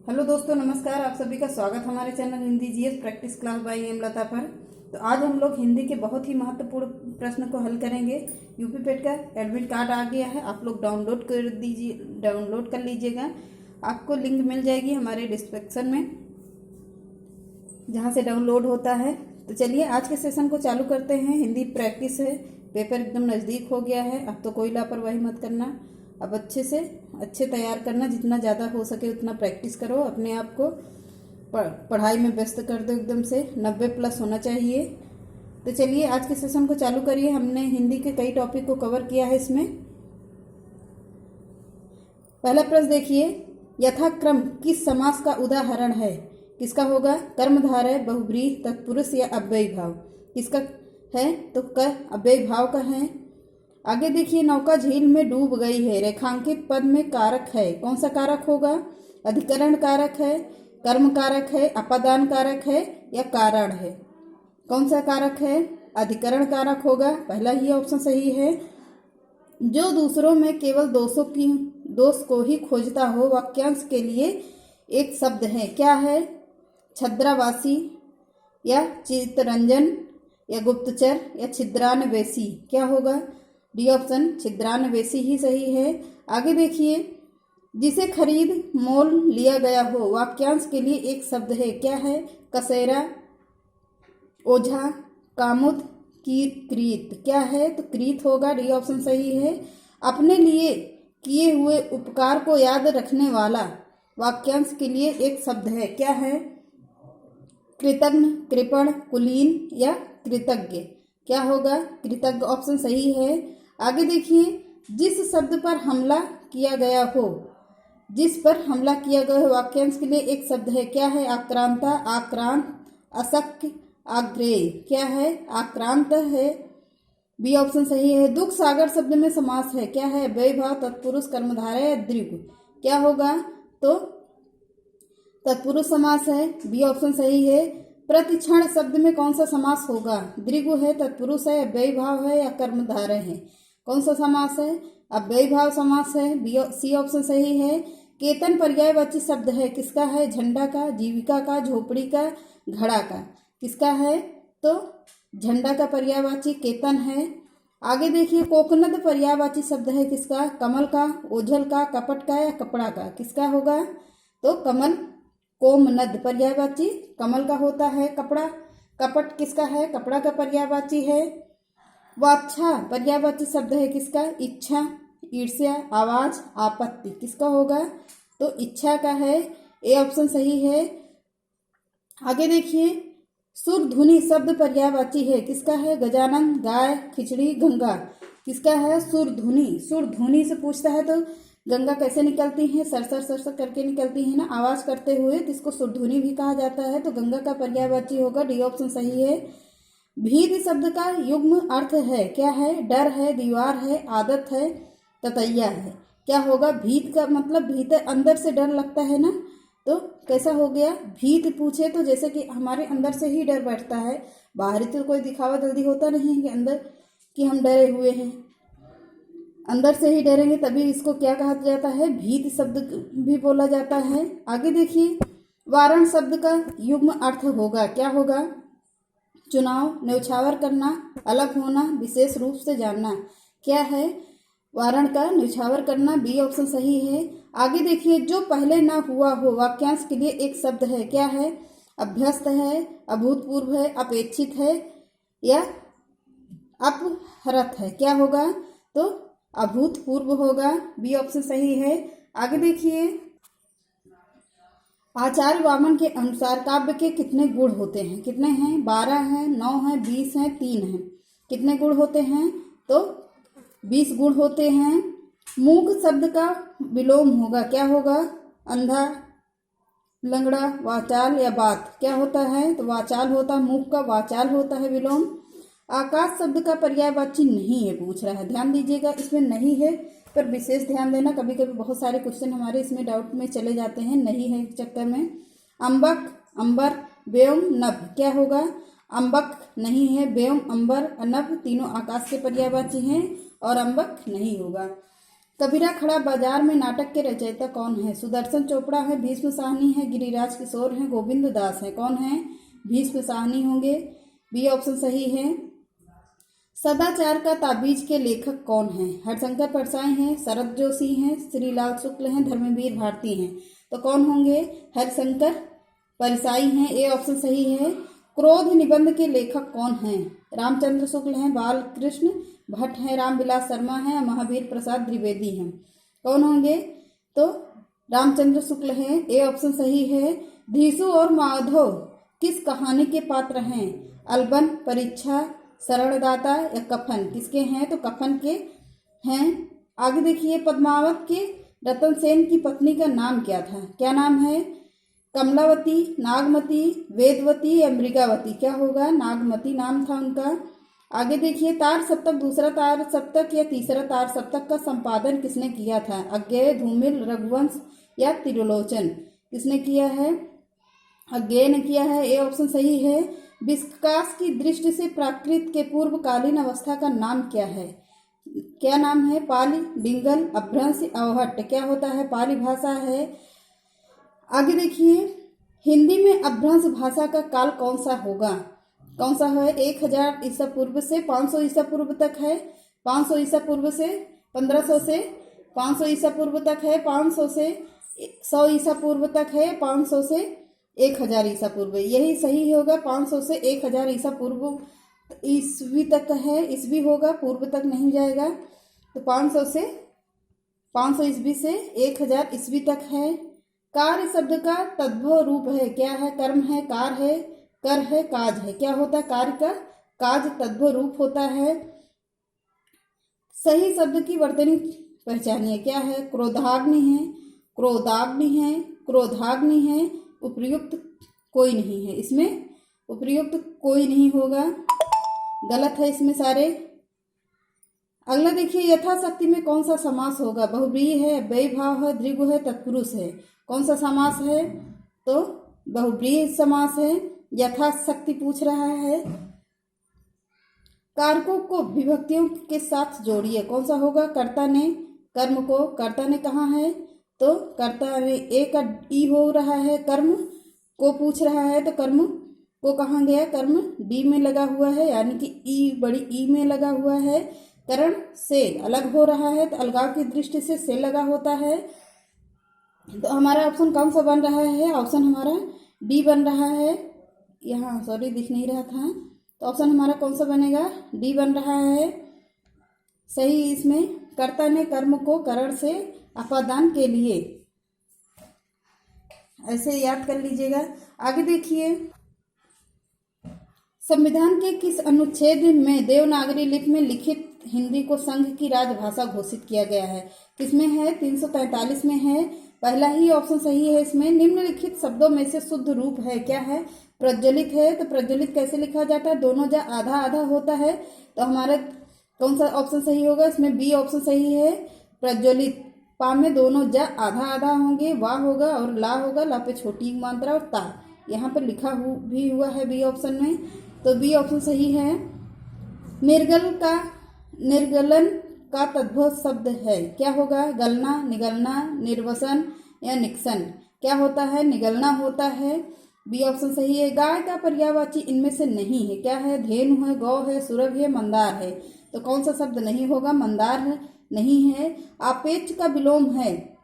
Hello दोस्तों, नमस्कार। आप सभी का स्वागत हमारे channel Hindi GS practice class by Hemlata पर। तो आज हम लोग हिंदी के बहुत ही महत्वपूर्ण प्रश्न को हल करेंगे। यूपी पेट का एडमिट कार्ड आ गया है, आप लोग डाउनलोड कर लीजिएगा। आपको लिंक मिल जाएगी हमारे डिस्क्रिप्शन में, जहाँ से डाउनलोड होता है। तो चलिए आज के सेशन को चालू करते हैं। हिंदी प्रैक्टिस है, पेपर एकदम नज़दीक हो गया है। अब तो कोई लापरवाही मत करना, अब अच्छे तैयार करना। जितना ज़्यादा हो सके उतना प्रैक्टिस करो, अपने आप को पढ़ाई में व्यस्त कर दो। एकदम से 90+ होना चाहिए। तो चलिए आज के सेशन को चालू करिए। हमने हिंदी के कई टॉपिक को कवर किया है इसमें। पहला प्रश्न देखिए, यथाक्रम किस समास का उदाहरण है? किसका होगा? कर्मधारय, बहुब्रीहि, तत्पुरुष या अव्ययी भाव। किसका है? तो अव्ययी भाव का है। आगे देखिए, नौका झील में डूब गई है, रेखांकित पद में कारक है, कौन सा कारक होगा? अधिकरण कारक है, कर्म कारक है, अपादान कारक है या कारण है? कौन सा कारक है? अधिकरण कारक होगा, पहला ही ऑप्शन सही है। जो दूसरों में केवल दोष को ही खोजता हो, वाक्यांश के लिए एक शब्द है, क्या है? छद्रावासी या चित्तरंजन या गुप्तचर या छिद्रान्वेषी, क्या होगा? डी ऑप्शन छिद्रान्वेषी ही सही है। आगे देखिए, जिसे खरीद मोल लिया गया हो, वाक्यांश के लिए एक शब्द है, क्या है? कसेरा, ओझा, कामुद, क्रीत, क्या है? तो क्रीत होगा, डी ऑप्शन सही है। अपने लिए किए हुए उपकार को याद रखने वाला, वाक्यांश के लिए एक शब्द है, क्या है? कृतज्ञ, कृपण, कुलीन या कृतज्ञ, क्या होगा? कृतज्ञ ऑप्शन सही है। आगे देखिए, जिस शब्द पर हमला किया गया हो, वाक्यांश के लिए एक शब्द है, क्या है? आक्रांता, आक्रांत, अशक्य, आग्रेय, क्या है? आक्रांत है, बी ऑप्शन सही है। दुख सागर शब्द में समास है, क्या है? अव्ययी भाव, तत्पुरुष, कर्मधारय या द्विगु, क्या होगा? तो तत्पुरुष समास है, बी ऑप्शन सही है। प्रतिक्षण शब्द में कौन सा समास होगा? द्विगु है, तत्पुरुष है, अव्ययी भाव है या कर्मधारय है? कौन सा समास है? अव्ययी भाव समास है, सी ऑप्शन सही है। केतन पर्यायवाची शब्द है, किसका है? झंडा का, जीविका का, झोपड़ी का, घड़ा का, किसका है? तो झंडा का पर्यायवाची केतन है। आगे देखिए, कोकनद पर्यायवाची शब्द है, किसका? कमल का, ओझल का, कपट का या कपड़ा का, किसका होगा? तो कमल। कोमनद पर्यायवाची कमल का होता है, कपड़ा। कपट किसका है? कपड़ा का पर्यायवाची है। वाच्छा पर्यायवाची शब्द है, किसका? इच्छा, ईर्ष्या, आवाज, आपत्ति, किसका होगा? तो इच्छा का है, ए ऑप्शन सही है। आगे देखिए, सुरधुनी शब्द पर्यायवाची है, किसका है? गजानन, गाय, खिचड़ी, गंगा, किसका है? सुरधुनी से पूछता है तो गंगा कैसे निकलती है? सरसर सरसर करके निकलती है ना, आवाज करते हुए, तो इसको सुरधुनी भी कहा जाता है। तो गंगा का पर्यायवाची होगा, डी ऑप्शन सही है। भीत शब्द का युग्म अर्थ है, क्या है? डर है, दीवार है, आदत है, ततैया है, क्या होगा? भीत का मतलब भीतर, अंदर से डर लगता है ना, तो कैसा हो गया? भीत पूछे तो जैसे कि हमारे अंदर से ही डर बैठता है, बाहरी तो कोई दिखावा जल्दी होता नहीं है कि अंदर कि हम डरे हुए हैं, अंदर से ही डरेंगे, तभी इसको क्या कहा जाता है? भीत शब्द भी बोला जाता है। आगे देखिए, वारण शब्द का युग्म अर्थ होगा, क्या होगा? चुनाव, न्यौछावर करना, अलग होना, विशेष रूप से जानना, क्या है? वारण का न्यौछावर करना, बी ऑप्शन सही है। आगे देखिए, जो पहले ना हुआ हो, वाक्यांश के लिए एक शब्द है, क्या है? अभ्यस्त है, अभूतपूर्व है, अपेक्षित है या अपहृत है, क्या होगा? तो अभूतपूर्व होगा, बी ऑप्शन सही है। आगे देखिए, आचार्य वामन के अनुसार काव्य के कितने गुण होते हैं? कितने हैं? 12 हैं, 9 हैं, 20 हैं, 3 हैं। कितने गुण होते हैं? तो 20 गुण होते हैं। मूक शब्द का विलोम होगा, क्या होगा? अंधा, लंगड़ा, वाचाल या बात, क्या होता है? तो वाचाल होता है, मूक का वाचाल होता है विलोम। आकाश शब्द का पर्यायवाची नहीं है, पूछ रहा है, ध्यान दीजिएगा, इसमें नहीं है पर विशेष ध्यान देना। कभी कभी बहुत सारे क्वेश्चन हमारे इसमें डाउट में चले जाते हैं, नहीं है चक्कर में। अम्बक, अंबर, व्योम, नभ, क्या होगा? अम्बक नहीं है, व्योम, अंबर, नभ तीनों आकाश के पर्यायवाची हैं और अम्बक नहीं होगा। कबीरा खड़ा बाजार में नाटक के रचयिता कौन है? सुदर्शन चोपड़ा है, भीष्म साहनी है, गिरिराज किशोर है, गोविंद दास है। कौन है? भीष्म साहनी होंगे। बी ऑप्शन सही है। सदाचार का ताबीज के लेखक कौन हैं? हरिशंकर परसाई हैं, शरद जोशी हैं, श्रीलाल शुक्ल हैं, धर्मवीर भारती हैं। तो कौन होंगे? हरिशंकर परसाई हैं। ए ऑप्शन सही है। क्रोध निबंध के लेखक कौन हैं? रामचंद्र शुक्ल हैं, बालकृष्ण भट्ट हैं, रामविलास शर्मा हैं, महावीर प्रसाद द्विवेदी हैं। कौन होंगे? तो रामचंद्र शुक्ल हैं। ए ऑप्शन सही है। धीसु और माधव किस कहानी के पात्र हैं? अलबन, परीक्षा, शरणदाता या कफन? किसके हैं? तो कफन के हैं। आगे देखिए, पद्मावत के रतन सेन की पत्नी का नाम क्या था? क्या नाम है? कमलावती, नागमती, वेदवती या मृगावती? क्या होगा? नागमती नाम था उनका। आगे देखिए, तार सप्तक, दूसरा तार सप्तक या तीसरा तार सप्तक का संपादन किसने किया था? अज्ञेय, धूमिल, रघुवंश या त्रिलोचन? किसने किया है? अज्ञेय ने किया है। ए ऑप्शन सही है। विकास की दृष्टि से प्राकृत के पूर्वकालीन अवस्था का नाम क्या है? क्या नाम है? पाली, डिंगल, अभ्रंश, अवहट्ट? क्या होता है? पाली भाषा है। आगे देखिए, हिंदी में अभ्रंश भाषा का काल कौन सा होगा? कौन सा है? 1000 ईसा पूर्व से 500 ईसा पूर्व तक है, 500 ईसा पूर्व से 1500 से 500 ईसा पूर्व तक है, 500 से 100 ईसा पूर्व तक है, 500 से 1000 ईसा पूर्व। यही सही होगा। 500 से 1000 ईसा पूर्व ईस्वी तक है। ईस्वी होगा, पूर्व तक नहीं जाएगा। तो 500 ईस्वी से 1000 ईस्वी तक है। कार्य शब्द का तद्भव रूप है। क्या है? कर्म है, कार है, कर है, काज है। क्या होता है? कार्य का काज तद्भव रूप होता है। सही शब्द की वर्तनी पहचानिए। क्या है? क्रोधाग्नि है, क्रोधाग्नि है, क्रोधाग्नि है। उपयुक्त कोई नहीं है। इसमें उपयुक्त कोई नहीं होगा, गलत है इसमें सारे। अगला देखिए, यथाशक्ति में कौन सा समास होगा? बहुव्रीहि है, व्ययभाव है, द्विगु है, तत्पुरुष है? कौन सा समास है? तो बहुव्रीहि समास है। यथाशक्ति पूछ रहा है। कारकों को विभक्तियों के साथ जोड़िए। कौन सा होगा? कर्ता ने कर्म को, कर्ता ने कहाँ है? तो कर्ता ने, ए का ई हो रहा है, कर्म को पूछ रहा है, तो कर्म को कहाँ गया? कर्म डी में लगा हुआ है, यानी कि ई बड़ी ई में लगा हुआ है। करण से अलग हो रहा है, तो अलगाव की दृष्टि से लगा होता है। तो हमारा ऑप्शन कौन सा बन रहा है? ऑप्शन हमारा डी बन रहा है। यहाँ सॉरी दिख नहीं रहा था, तो ऑप्शन हमारा कौन सा बनेगा? डी बन रहा है सही। इसमें कर्ता ने कर्म को करण से अपादान के लिए, ऐसे याद कर लीजिएगा। आगे देखिए, संविधान के किस अनुच्छेद में देवनागरी लिपि में लिखित हिंदी को संघ की राजभाषा घोषित किया गया है? किसमें है? 343 में है। पहला ही ऑप्शन सही है। इसमें निम्नलिखित शब्दों में से शुद्ध रूप है। क्या है? प्रज्वलित है। तो प्रज्वलित कैसे लिखा जाता है? दोनों जा आधा आधा होता है। तो हमारा कौन सा ऑप्शन सही होगा? इसमें बी ऑप्शन सही है। प्रज्वलित पा में दोनों जा आधा आधा होंगे, वाह होगा और ला होगा, ला पे छोटी मात्रा और ता यहाँ पर लिखा भी हुआ है बी ऑप्शन में। तो बी ऑप्शन सही है। निर्गलन का तद्भव शब्द है। क्या होगा? गलना, निगलना, निर्वसन या निक्सन? क्या होता है? निगलना होता है। बी ऑप्शन सही है। गाय का पर्यायवाची इनमें से नहीं है। क्या है? धेनु है, गौ है, सुरभ है, मंदार है? तो कौन सा शब्द नहीं होगा? मंदार है, नहीं है। आपेक्ष का विलोम है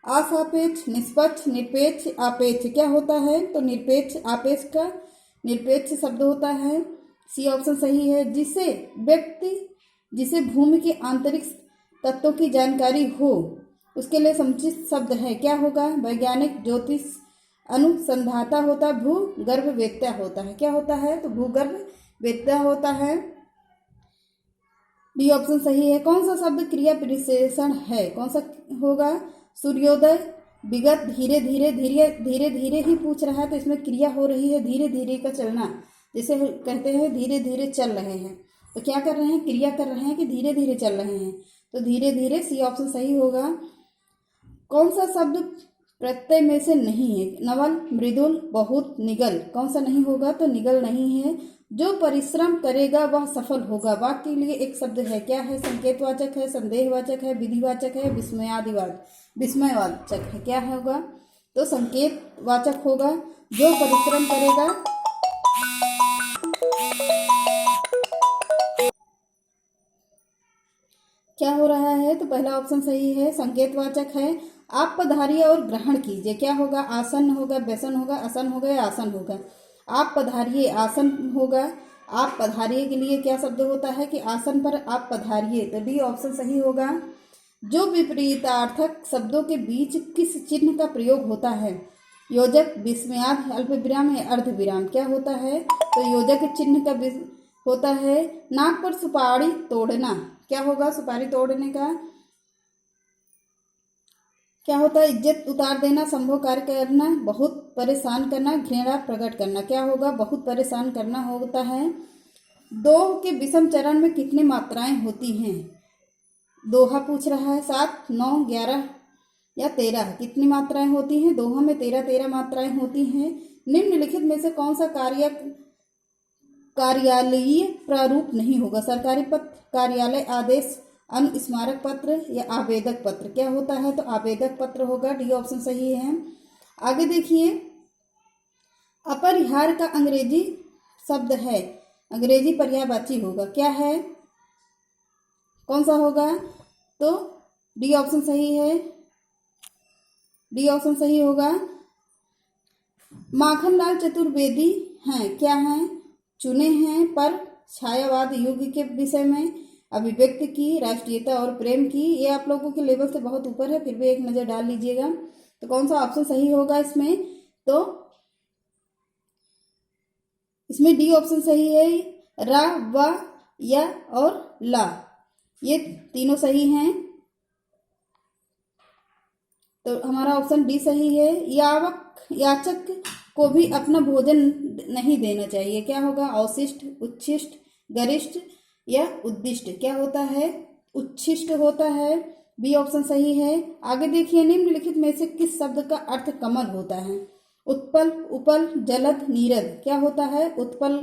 असापेक्ष, निष्पक्ष, निरपेक्ष, आपेक्ष? क्या होता है? तो निरपेक्ष, आपेक्ष का निरपेक्ष शब्द होता है। सी ऑप्शन सही है। जिसे भूमि के आंतरिक तत्वों की जानकारी हो उसके लिए समुचित शब्द है। क्या होगा? वैज्ञानिक, ज्योतिष, अनुसंधाता होता, भूगर्भ वेत्ता होता है। क्या होता है? तो भूगर्भ वेत्ता होता है। डी ऑप्शन सही है। कौन सा शब्द क्रिया विशेषण है? कौन सा होगा? सूर्योदय, विगत, धीरे धीरे, धीरे धीरे धीरे ही पूछ रहा है, तो इसमें क्रिया हो रही है धीरे धीरे का चलना, जिसे कहते हैं धीरे धीरे चल रहे हैं। तो क्या कर रहे हैं? क्रिया कर रहे हैं कि धीरे धीरे चल रहे हैं? तो धीरे धीरे सी ऑप्शन सही होगा। कौन सा शब्द प्रत्यय में से नहीं है। नवल, मृदुल, बहुत, निगल, कौन सा नहीं होगा? तो निगल नहीं है। जो परिश्रम करेगा वह सफल होगा। वाक्य के लिए एक शब्द है, क्या है? संकेतवाचक है, संदेहवाचक है, विधिवाचक है, विस्मयवाचक है। क्या होगा? तो संकेतवाचक होगा। जो परिश्रम करेगा, क्या हो रहा है? तो पहला ऑप्शन सही है, संकेतवाचक है। आप पधारिए और ग्रहण कीजिए, क्या होगा? आसन होगा, व्यसन होगा, आसन होगा या आसन होगा? आप पधारिए, आसन होगा। आप पधारिए के लिए क्या शब्द होता है कि आसन पर आप पधारिए, तो डी ऑप्शन सही होगा। जो विपरीतार्थक शब्दों के बीच किस चिन्ह का प्रयोग होता है? योजक, विस्मयार्थ, अल्प विराम या अर्ध विराम, क्या होता है? तो योजक चिन्ह का होता है। नाक पर सुपारी तोड़ना, क्या होगा? सुपारी तोड़ने का क्या होता है? इज्जत उतार देना, संभव कार्य करना, बहुत परेशान करना, घृणा प्रकट करना, क्या होगा? बहुत परेशान करना होता है। दो के विषम चरण में कितनी मात्राएं होती हैं? दोहा पूछ रहा है। 7, 9, 11 या 13, कितनी मात्राएं होती हैं? दोहा में 13 मात्राएं होती हैं। निम्नलिखित में से कौन सा कार्यालयीय प्रारूप नहीं होगा? सरकारी पत्र, कार्यालय आदेश, अनुस्मारक पत्र या आवेदक पत्र, क्या होता है? तो आवेदक पत्र होगा। डी ऑप्शन सही है। आगे देखिए, अपरिहार्य का अंग्रेजी शब्द है, अंग्रेजी पर्यायवाची होगा, क्या है? कौन सा होगा? तो डी ऑप्शन सही है। डी ऑप्शन सही होगा। माखनलाल चतुर्वेदी हैं, क्या हैं? चुने हैं पर छायावाद युग के विषय में, अभिव्यक्ति की, राष्ट्रीयता और प्रेम की। ये आप लोगों के लेवल से बहुत ऊपर है, फिर भी एक नजर डाल लीजिएगा। तो कौन सा ऑप्शन सही होगा इसमें? तो इसमें डी ऑप्शन सही है। रा, व, या और ला, ये तीनों सही हैं। तो हमारा ऑप्शन डी सही है। याचक को भी अपना भोजन नहीं देना चाहिए, क्या होगा? अवशिष्ट, उच्छिष्ट, गरिष्ठ या उद्दिष्ट, क्या होता है? उच्छिष्ट होता है। बी ऑप्शन सही है। आगे देखिए, निम्नलिखित में से किस शब्द का अर्थ कमल होता है? उत्पल, उपल, जलद, नीरद, क्या होता है? उत्पल